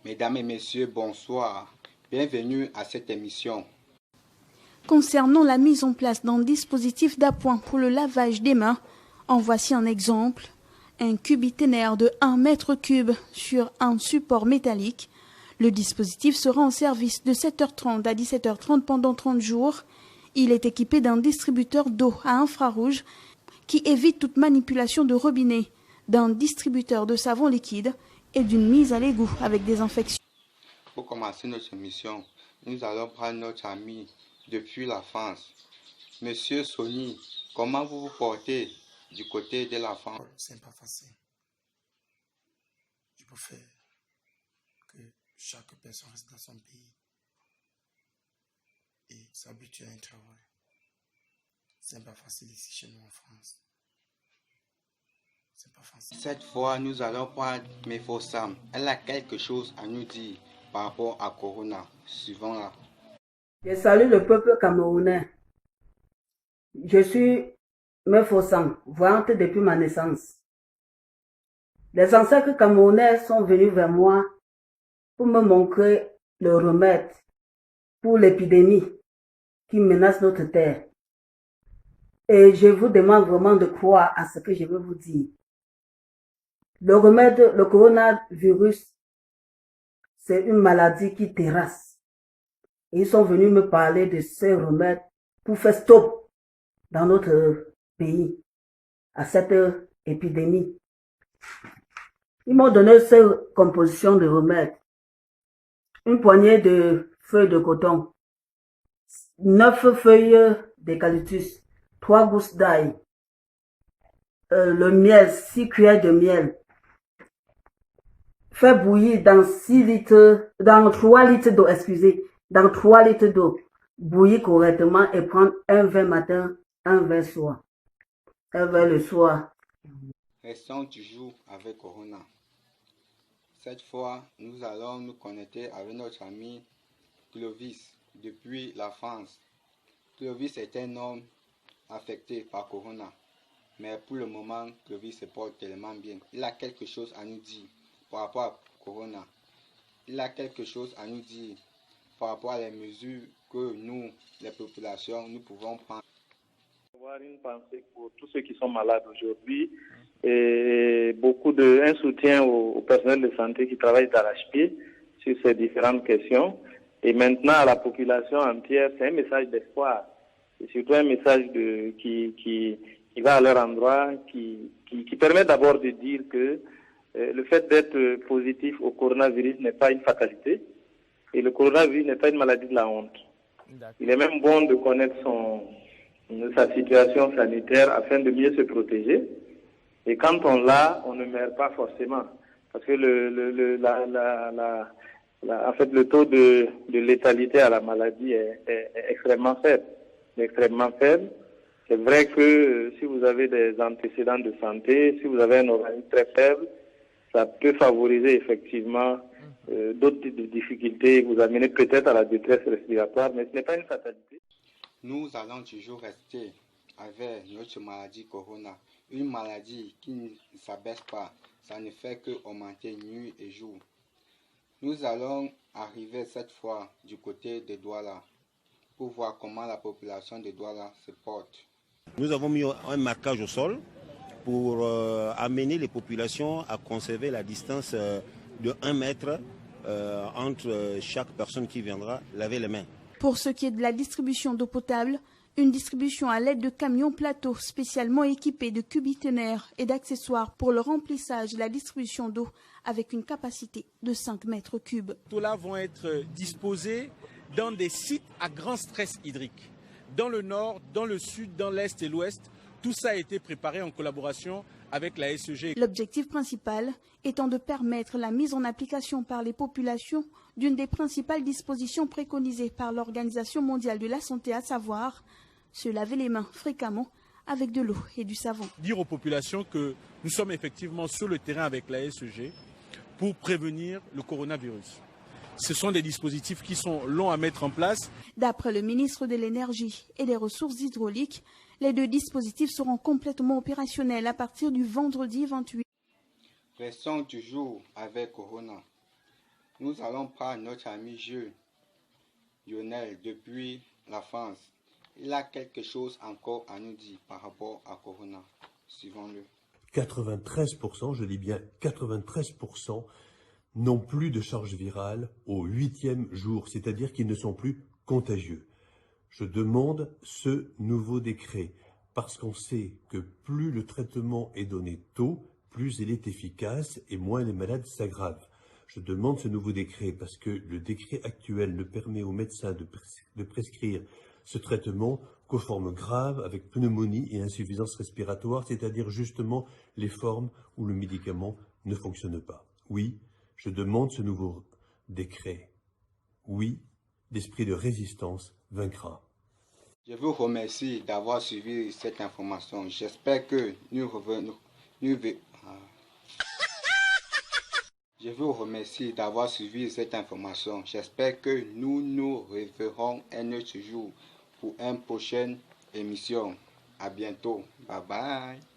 Mesdames et messieurs, bonsoir. Bienvenue à cette émission. Concernant la mise en place d'un dispositif d'appoint pour le lavage des mains, en voici un exemple. Un cubiténaire de 1 mètre cube sur un support métallique. Le dispositif sera en service de 7h30 à 17h30 pendant 30 jours. Il est équipé d'un distributeur d'eau à infrarouge qui évite toute manipulation de robinet, d'un distributeur de savon liquide et d'une mise à l'égout avec désinfection. Pour commencer notre émission, nous allons prendre notre ami depuis la France. Monsieur Sony, comment vous vous portez du côté de la France? C'est pas facile. Il faut faire que chaque personne reste dans son pays et s'habitue à un travail. C'est pas facile ici chez nous en France. C'est pas facile. Cette fois, nous allons prendre Mefo Sam. Elle a quelque chose à nous dire par rapport à Corona. Suivons-la. Je salue le peuple camerounais. Je suis Mefo Sam, voyante depuis ma naissance. Les ancêtres camerounais sont venus vers moi pour me montrer le remède pour l'épidémie qui menace notre terre. Et je vous demande vraiment de croire à ce que je vais vous dire. Le remède, le coronavirus, c'est une maladie qui terrasse. Et ils sont venus me parler de ces remèdes pour faire stop dans notre pays à cette épidémie. Ils m'ont donné ces compositions de remèdes. Une poignée de feuilles de coton, 9 feuilles d'eucalyptus, 3 gousses d'ail, le miel, 6 cuillères de miel. Faire bouillir dans 3 litres d'eau, dans 3 litres d'eau. Bouillir correctement et prendre un verre matin, un verre soir. Un verre le soir. Restons toujours avec Corona. Cette fois, nous allons nous connecter avec notre ami Clovis depuis la France. Clovis est un homme affecté par Corona. Mais pour le moment, Clovis se porte tellement bien. Il a quelque chose à nous dire par rapport à Corona. Il a quelque chose à nous dire par rapport à les mesures que nous, les populations, nous pouvons prendre. Avoir une pensée pour tous ceux qui sont malades aujourd'hui et un soutien au personnel de santé qui travaille d'arrache-pied sur ces différentes questions. Et maintenant, à la population entière, c'est un message d'espoir. C'est surtout un message qui va à leur endroit, qui permet d'abord de dire que le fait d'être positif au coronavirus n'est pas une fatalité. Et le coronavirus n'est pas une maladie de la honte. Il est même bon de connaître sa situation sanitaire afin de mieux se protéger. Et quand on l'a, on ne meurt pas forcément. Parce que en fait, le taux de létalité à la maladie est extrêmement faible. Extrêmement faible. C'est vrai que si vous avez des antécédents de santé, si vous avez un organisme très faible, ça peut favoriser effectivement d'autres types de difficultés, vous amener peut-être à la détresse respiratoire, mais ce n'est pas une fatalité. Nous allons toujours rester avec notre maladie Corona. Une maladie qui ne s'abaisse pas, ça ne fait qu'augmenter nuit et jour. Nous allons arriver cette fois du côté de Douala pour voir comment la population de Douala se porte. Nous avons mis un marquage au sol pour amener les populations à conserver la distance de 1 mètre entre chaque personne qui viendra laver les mains. Pour ce qui est de la distribution d'eau potable, une distribution à l'aide de camions plateaux spécialement équipés de cubiténaires et d'accessoires pour le remplissage et la distribution d'eau avec une capacité de 5 mètres cubes. Tous là vont être disposés dans des sites à grand stress hydrique. Dans le nord, dans le sud, dans l'est et l'ouest, tout ça a été préparé en collaboration avec la SEG. L'objectif principal étant de permettre la mise en application par les populations d'une des principales dispositions préconisées par l'Organisation mondiale de la santé, à savoir se laver les mains fréquemment avec de l'eau et du savon. Dire aux populations que nous sommes effectivement sur le terrain avec la SEG pour prévenir le coronavirus. Ce sont des dispositifs qui sont longs à mettre en place. D'après le ministre de l'Énergie et des Ressources hydrauliques, les 2 dispositifs seront complètement opérationnels à partir du vendredi 28. Restons toujours avec Corona. Nous allons par notre ami Jules Lionel depuis la France. Il a quelque chose encore à nous dire par rapport à Corona. Suivons-le. 93%, je dis bien 93%, n'ont plus de charge virale au 8e jour, c'est-à-dire qu'ils ne sont plus contagieux. Je demande ce nouveau décret parce qu'on sait que plus le traitement est donné tôt, plus il est efficace et moins les malades s'aggravent. Je demande ce nouveau décret parce que le décret actuel ne permet aux médecins de prescrire ce traitement qu'aux formes graves avec pneumonie et insuffisance respiratoire, c'est-à-dire justement les formes où le médicament ne fonctionne pas. Oui, je demande ce nouveau décret. Oui, l'esprit de résistance vaincra. Je vous remercie d'avoir suivi cette information. J'espère que nous revenons. Je vous remercie d'avoir suivi cette information. J'espère que nous nous reverrons un autre jour pour une prochaine émission. À bientôt. Bye bye.